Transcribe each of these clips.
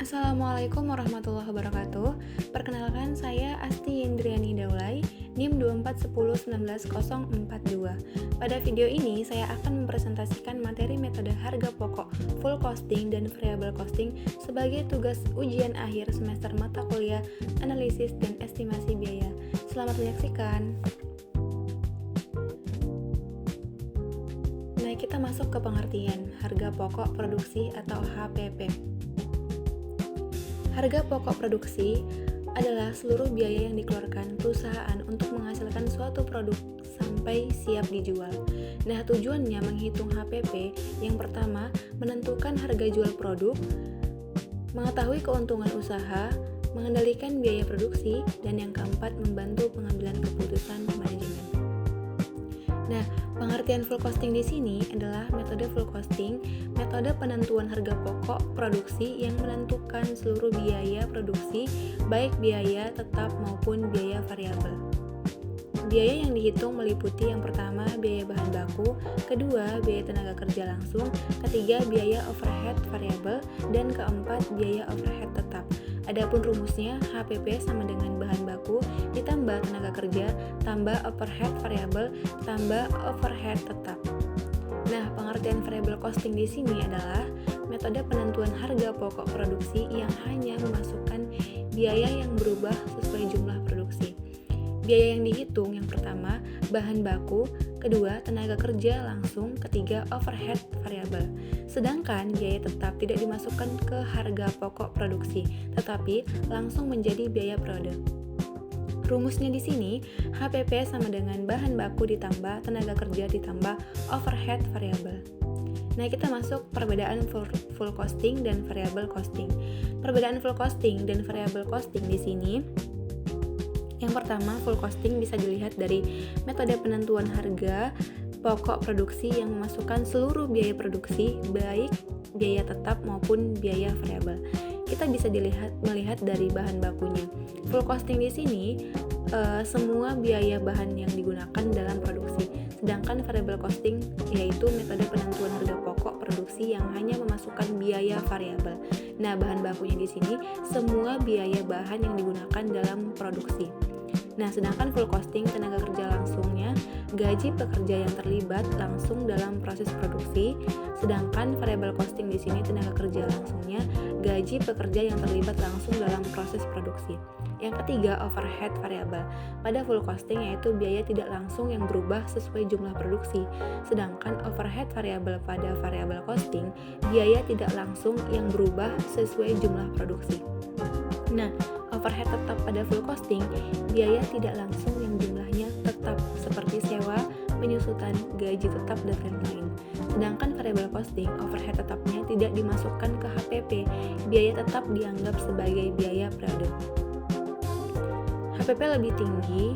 Assalamualaikum warahmatullahi wabarakatuh. Perkenalkan, saya Asti Indriani Daulay, NIM 241919042. Pada video ini, saya akan mempresentasikan materi metode harga pokok, full costing, dan variable costing sebagai tugas ujian akhir semester mata kuliah analisis dan estimasi biaya. Selamat menyaksikan. Nah, kita masuk ke pengertian harga pokok produksi atau HPP. Harga pokok produksi adalah seluruh biaya yang dikeluarkan perusahaan untuk menghasilkan suatu produk sampai siap dijual. Nah, tujuannya menghitung HPP. Yang pertama, menentukan harga jual produk, mengetahui keuntungan usaha, mengendalikan biaya produksi, dan yang keempat, membantu pengambilan keputusan manajemen. Nah, pengertian full costing di sini adalah metode full costing, metode penentuan harga pokok produksi yang menentukan seluruh biaya produksi, baik biaya tetap maupun biaya variabel. Biaya yang dihitung meliputi yang pertama biaya bahan baku, kedua biaya tenaga kerja langsung, ketiga biaya overhead variabel, dan keempat biaya overhead tetap. Adapun rumusnya, HPP sama dengan bahan baku ditambah tenaga kerja tambah overhead variabel tambah overhead tetap. Nah, pengertian variable costing di sini adalah metode penentuan harga pokok produksi yang hanya memasukkan biaya yang berubah sesuai jumlah produksi. Biaya yang dihitung yang pertama bahan baku, kedua tenaga kerja langsung, ketiga overhead variabel. Sedangkan biaya tetap tidak dimasukkan ke harga pokok produksi, tetapi langsung menjadi biaya produk. Rumusnya di sini, HPP sama dengan bahan baku ditambah tenaga kerja ditambah overhead variabel. Nah, kita masuk perbedaan full costing dan variable costing. Perbedaan full costing dan variable costing di sini, yang pertama, full costing bisa dilihat dari metode penentuan harga pokok produksi yang memasukkan seluruh biaya produksi, baik biaya tetap maupun biaya variabel. Kita bisa melihat dari bahan bakunya. Full costing di sini semua biaya bahan yang digunakan dalam produksi. Sedangkan variable costing yaitu metode penentuan harga pokok produksi yang hanya memasukkan biaya variabel. Nah, bahan bakunya di sini semua biaya bahan yang digunakan dalam produksi. Nah, sedangkan full costing tenaga kerja langsungnya gaji pekerja yang terlibat langsung dalam proses produksi, sedangkan variable costing di sini tenaga kerja langsungnya gaji pekerja yang terlibat langsung dalam proses produksi. Yang ketiga, overhead variabel. Pada full costing yaitu biaya tidak langsung yang berubah sesuai jumlah produksi, sedangkan overhead variabel pada variable costing biaya tidak langsung yang berubah sesuai jumlah produksi. Nah, overhead tetap pada full costing, biaya tidak langsung yang jumlahnya tetap seperti sewa, penyusutan, gaji tetap, dan lain-lain. Sedangkan variable costing, overhead tetapnya tidak dimasukkan ke HPP, biaya tetap dianggap sebagai biaya produk. HPP lebih tinggi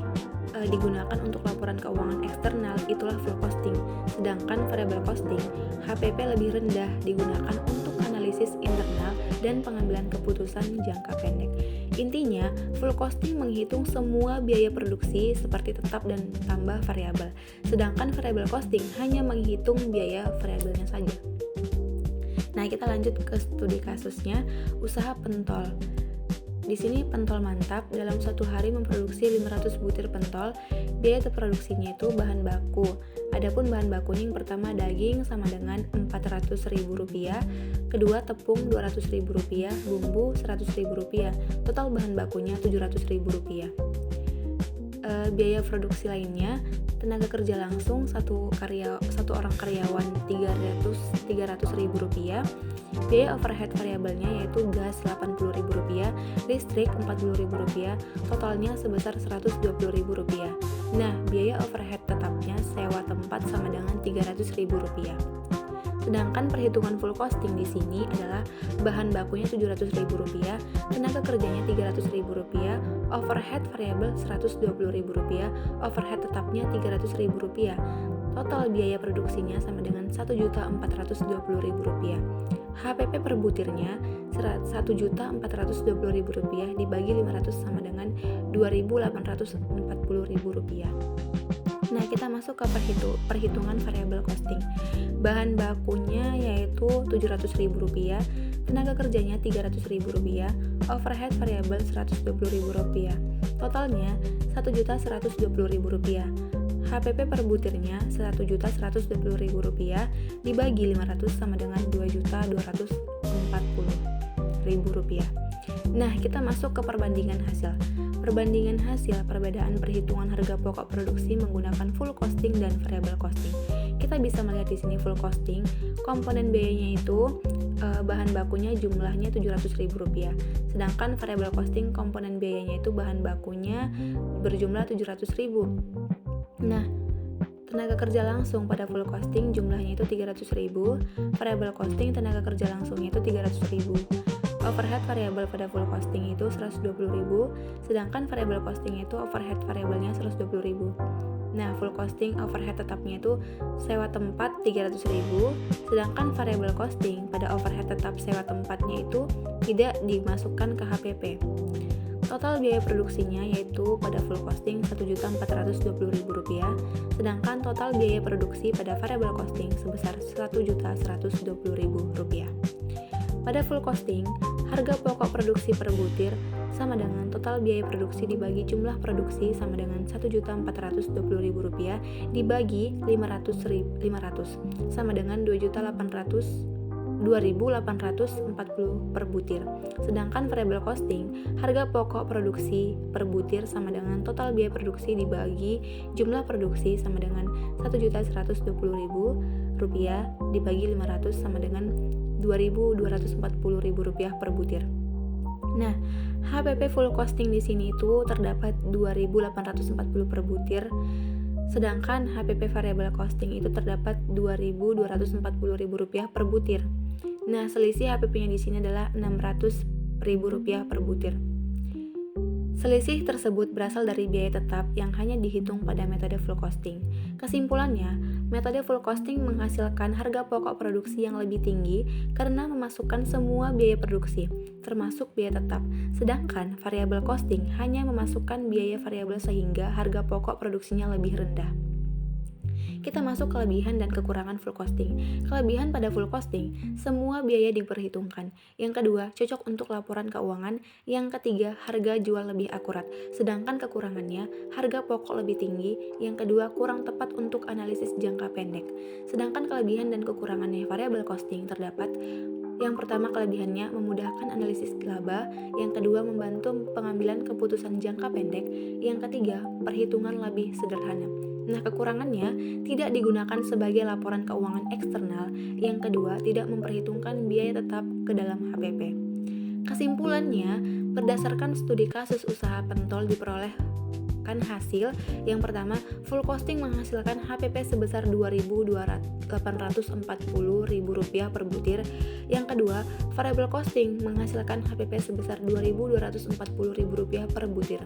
digunakan untuk laporan keuangan eksternal, itulah full costing. Sedangkan variable costing, HPP lebih rendah digunakan untuk analisis internal dan pengambilan keputusan jangka pendek. Intinya, full costing menghitung semua biaya produksi seperti tetap dan tambah variabel. Sedangkan variable costing hanya menghitung biaya variabelnya saja. Nah, kita lanjut ke studi kasusnya, usaha pentol. Di sini pentol mantap dalam satu hari memproduksi 500 butir pentol. Biaya produksinya itu bahan baku. Adapun bahan bakunya yang pertama daging sama dengan Rp400.000, kedua tepung Rp200.000, bumbu Rp100.000. Total bahan bakunya Rp700.000. Biaya produksi lainnya tenaga kerja langsung satu orang karyawan Rp300.000, biaya overhead variabelnya yaitu gas Rp80.000, listrik Rp40.000, totalnya sebesar Rp120.000. Nah, biaya overhead tetapnya sewa tempat sama dengan Rp300.000. Sedangkan perhitungan full costing di sini adalah bahan bakunya Rp700.000, tenaga kerjanya Rp300.000, overhead variabel Rp120.000, overhead tetapnya Rp300.000. Total biaya produksinya sama dengan Rp1.420.000. HPP per butirnya Rp1.420.000 dibagi 500 sama dengan Rp2.840.000. Nah, kita masuk ke perhitungan variable costing. Bahan bakunya yaitu Rp700.000, tenaga kerjanya Rp300.000, overhead variabel Rp120.000. Totalnya Rp1.120.000. HPP per butirnya Rp1.120.000 dibagi 500 sama dengan Rp2.240.000. Nah, kita masuk ke perbandingan hasil. Perbandingan hasil perbedaan perhitungan harga pokok produksi menggunakan full costing dan variable costing. Kita bisa melihat di sini full costing, komponen biayanya itu bahan bakunya jumlahnya Rp700.000. Sedangkan variable costing komponen biayanya itu bahan bakunya berjumlah Rp700.000. Nah, tenaga kerja langsung pada full costing jumlahnya itu Rp300.000, variable costing tenaga kerja langsungnya itu Rp300.000. Overhead variabel pada full costing itu Rp120.000, sedangkan variable costing itu overhead variabelnya Rp120.000. Nah, full costing overhead tetapnya itu sewa tempat Rp300.000, sedangkan variable costing pada overhead tetap sewa tempatnya itu tidak dimasukkan ke HPP. Total biaya produksinya yaitu pada full costing Rp1.420.000, sedangkan total biaya produksi pada variable costing sebesar Rp1.120.000. Pada full costing, harga pokok produksi per butir sama dengan total biaya produksi dibagi jumlah produksi sama dengan Rp1.420.000 dibagi 500 sama dengan Rp2.840 per butir. Sedangkan variable costing, harga pokok produksi per butir sama dengan total biaya produksi dibagi jumlah produksi sama dengan Rp1.120.000 dibagi 500 sama dengan Rp2.240.000 per butir. Nah, HPP full costing di sini itu terdapat Rp2.840 per butir, sedangkan HPP variable costing itu terdapat Rp2.240.000 per butir. Nah, selisih HPP-nya di sini adalah Rp600.000 per butir. Selisih tersebut berasal dari biaya tetap yang hanya dihitung pada metode full costing. Kesimpulannya, metode full costing menghasilkan harga pokok produksi yang lebih tinggi karena memasukkan semua biaya produksi, termasuk biaya tetap. Sedangkan variable costing hanya memasukkan biaya variabel sehingga harga pokok produksinya lebih rendah. Kita masuk kelebihan dan kekurangan full costing. Kelebihan pada full costing, semua biaya diperhitungkan. Yang kedua, cocok untuk laporan keuangan. Yang ketiga, harga jual lebih akurat. Sedangkan kekurangannya, harga pokok lebih tinggi. Yang kedua, kurang tepat untuk analisis jangka pendek. Sedangkan kelebihan dan kekurangannya variable costing terdapat. Yang pertama, kelebihannya memudahkan analisis laba. Yang kedua, membantu pengambilan keputusan jangka pendek. Yang ketiga, perhitungan lebih sederhana. Nah, kekurangannya tidak digunakan sebagai laporan keuangan eksternal. Yang kedua, tidak memperhitungkan biaya tetap ke dalam HPP. Kesimpulannya, berdasarkan studi kasus usaha pentol diperolehkan hasil. Yang pertama, full costing menghasilkan HPP sebesar Rp2.840.000 per butir. Yang kedua, variable costing menghasilkan HPP sebesar Rp2.240.000 per butir.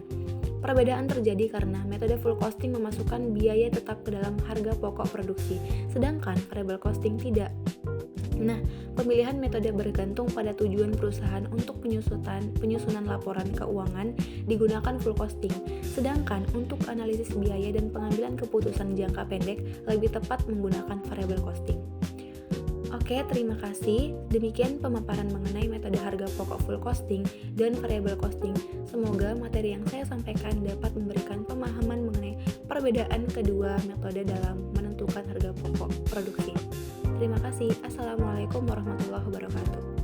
Perbedaan terjadi karena metode full costing memasukkan biaya tetap ke dalam harga pokok produksi, sedangkan variable costing tidak. Nah, pemilihan metode bergantung pada tujuan perusahaan untuk penyusunan laporan keuangan digunakan full costing, sedangkan untuk analisis biaya dan pengambilan keputusan jangka pendek lebih tepat menggunakan variable costing. Oke, terima kasih. Demikian pemaparan mengenai metode harga pokok full costing dan variable costing. Semoga materi yang saya sampaikan dapat memberikan pemahaman mengenai perbedaan kedua metode dalam menentukan harga pokok produksi. Terima kasih. Assalamualaikum warahmatullahi wabarakatuh.